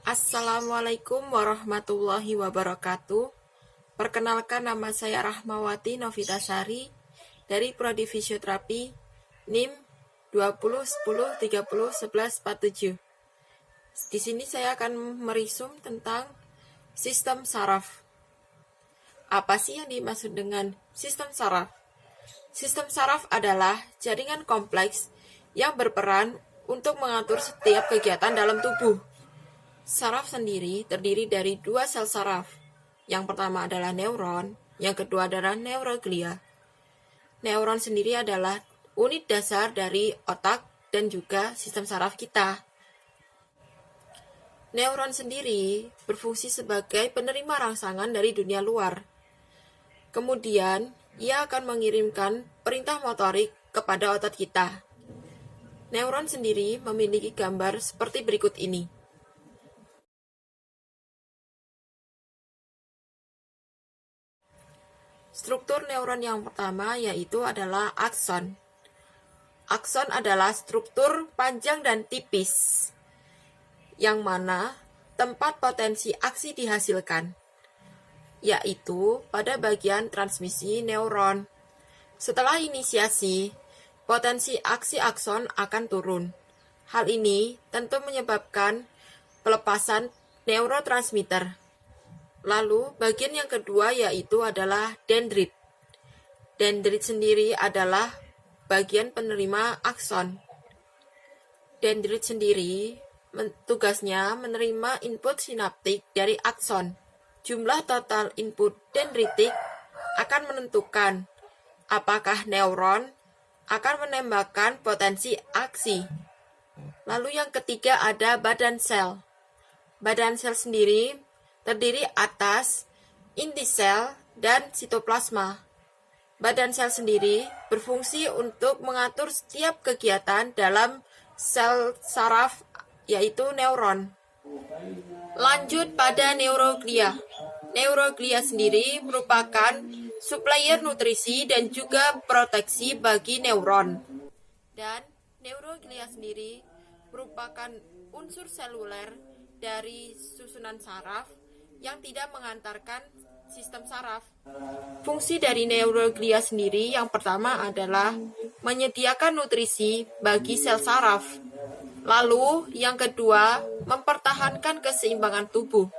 Assalamualaikum warahmatullahi wabarakatuh. Perkenalkan, nama saya Rahmawati Novitasari dari Prodi Fisioterapi NIM 2010301147. Di sini saya akan merisum tentang sistem saraf. Apa sih yang dimaksud dengan sistem saraf? Sistem saraf adalah jaringan kompleks yang berperan untuk mengatur setiap kegiatan dalam tubuh. Saraf sendiri terdiri dari dua sel saraf. Yang pertama adalah neuron, yang kedua adalah neuroglia. Neuron sendiri adalah unit dasar dari otak dan juga sistem saraf kita. Neuron sendiri berfungsi sebagai penerima rangsangan dari dunia luar. Kemudian, ia akan mengirimkan perintah motorik kepada otot kita. Neuron sendiri memiliki gambar seperti berikut ini. Struktur neuron yang pertama yaitu adalah akson. Akson adalah struktur panjang dan tipis, yang mana tempat potensi aksi dihasilkan, yaitu pada bagian transmisi neuron. Setelah inisiasi, potensi aksi akson akan turun. Hal ini tentu menyebabkan pelepasan neurotransmitter. Lalu, bagian yang kedua yaitu adalah dendrit. Dendrit sendiri adalah bagian penerima akson. Dendrit sendiri tugasnya menerima input sinaptik dari akson. Jumlah total input dendritik akan menentukan apakah neuron akan menembakkan potensi aksi. Lalu yang ketiga ada badan sel. Badan sel sendiri terdiri atas inti sel dan sitoplasma. Badan sel sendiri berfungsi untuk mengatur setiap kegiatan dalam sel saraf, yaitu neuron. Lanjut pada neuroglia. Neuroglia sendiri merupakan supplier nutrisi dan juga proteksi bagi neuron. Dan neuroglia sendiri merupakan unsur seluler dari susunan saraf yang tidak mengantarkan sistem saraf. Fungsi dari neuroglia sendiri yang pertama adalah menyediakan nutrisi bagi sel saraf. Lalu yang kedua, mempertahankan keseimbangan tubuh.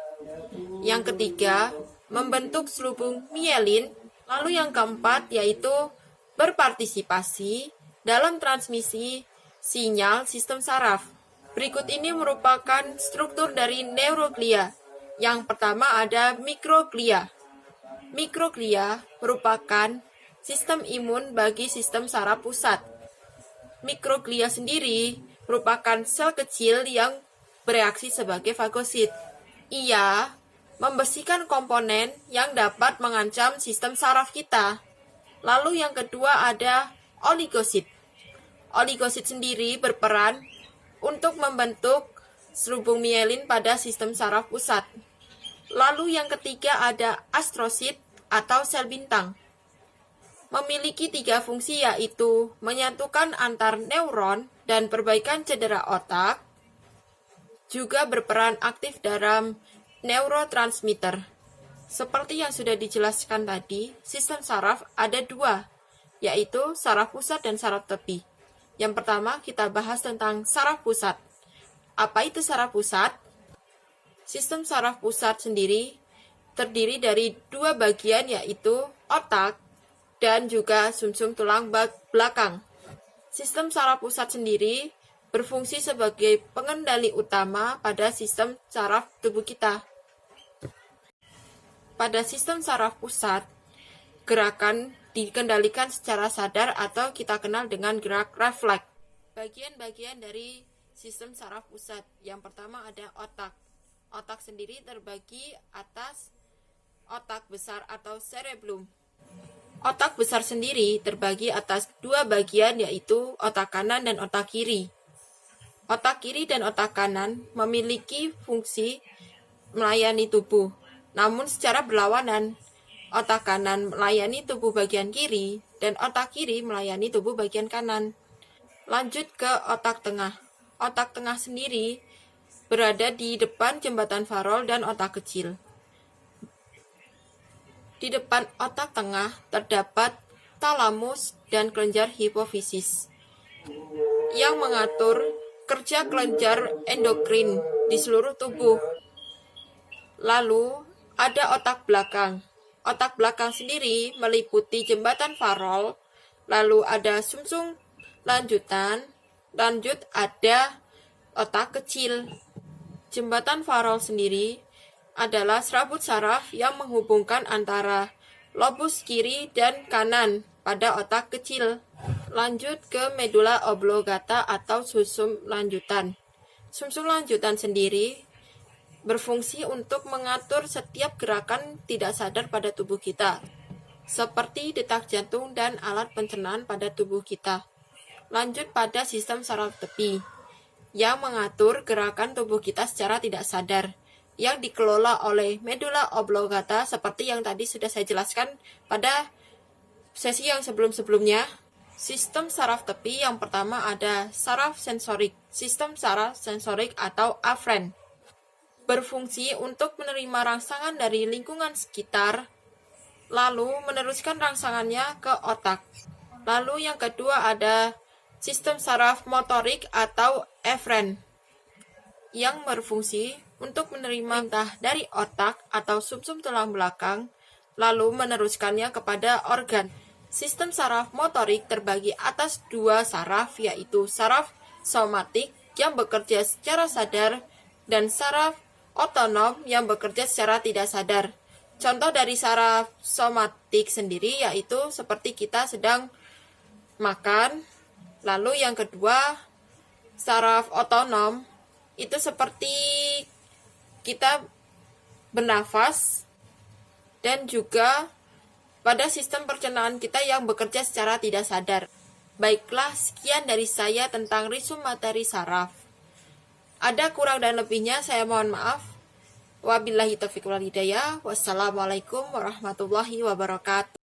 Yang ketiga, membentuk selubung mielin. Lalu yang keempat yaitu berpartisipasi dalam transmisi sinyal sistem saraf. Berikut ini merupakan struktur dari neuroglia. Yang pertama ada mikroglia. Mikroglia merupakan sistem imun bagi sistem saraf pusat. Mikroglia sendiri merupakan sel kecil yang bereaksi sebagai fagosit. Ia membersihkan komponen yang dapat mengancam sistem saraf kita. Lalu yang kedua ada oligosit. Oligosit sendiri berperan untuk membentuk selubung mielin pada sistem saraf pusat. Lalu yang ketiga ada astrosit atau sel bintang. Memiliki 3 fungsi yaitu menyatukan antar neuron dan perbaikan cedera otak, juga berperan aktif dalam neurotransmitter. Seperti yang sudah dijelaskan tadi, sistem saraf ada 2, yaitu saraf pusat dan saraf tepi. Yang pertama kita bahas tentang saraf pusat. Apa itu saraf pusat? Sistem saraf pusat sendiri terdiri dari 2 bagian yaitu otak dan juga sumsum tulang belakang. Sistem saraf pusat sendiri berfungsi sebagai pengendali utama pada sistem saraf tubuh kita. Pada sistem saraf pusat, gerakan dikendalikan secara sadar atau kita kenal dengan gerak refleks. Bagian-bagian dari sistem saraf pusat. Yang pertama ada otak. Otak sendiri terbagi atas otak besar atau cerebellum. Otak besar sendiri terbagi atas 2 bagian yaitu otak kanan dan otak kiri. Otak kiri dan otak kanan memiliki fungsi melayani tubuh, namun secara berlawanan. Otak kanan melayani tubuh bagian kiri dan otak kiri melayani tubuh bagian kanan. Lanjut ke otak tengah. Otak tengah sendiri berada di depan jembatan farol dan otak kecil. Di depan otak tengah terdapat talamus dan kelenjar hipofisis yang mengatur kerja kelenjar endokrin di seluruh tubuh. Lalu ada otak belakang. Otak belakang sendiri meliputi jembatan farol, lalu ada sumsum lanjutan, lanjut ada otak kecil. Jembatan farol sendiri adalah serabut saraf yang menghubungkan antara lobus kiri dan kanan pada otak kecil. Lanjut ke medula oblongata atau sumsum lanjutan. Sumsum lanjutan sendiri berfungsi untuk mengatur setiap gerakan tidak sadar pada tubuh kita, seperti detak jantung dan alat pencernaan pada tubuh kita. Lanjut pada sistem saraf tepi, yang mengatur gerakan tubuh kita secara tidak sadar, yang dikelola oleh medula oblongata seperti yang tadi sudah saya jelaskan pada sesi yang sebelum-sebelumnya. Sistem saraf tepi yang pertama ada saraf sensorik. Sistem saraf sensorik atau afren berfungsi untuk menerima rangsangan dari lingkungan sekitar, lalu meneruskan rangsangannya ke otak. Lalu yang kedua ada sistem saraf motorik atau efren yang berfungsi untuk menerima perintah dari otak atau sumsum tulang belakang, lalu meneruskannya kepada organ. Sistem saraf motorik terbagi atas dua saraf, yaitu saraf somatik yang bekerja secara sadar dan saraf otonom yang bekerja secara tidak sadar. Contoh dari saraf somatik sendiri yaitu seperti kita sedang makan. Lalu yang kedua, saraf otonom itu seperti kita bernafas dan juga pada sistem pencernaan kita yang bekerja secara tidak sadar. Baiklah, sekian dari saya tentang risum materi saraf. Ada kurang dan lebihnya saya mohon maaf. Wabillahi taufiq wal hidayah. Wassalamualaikum warahmatullahi wabarakatuh.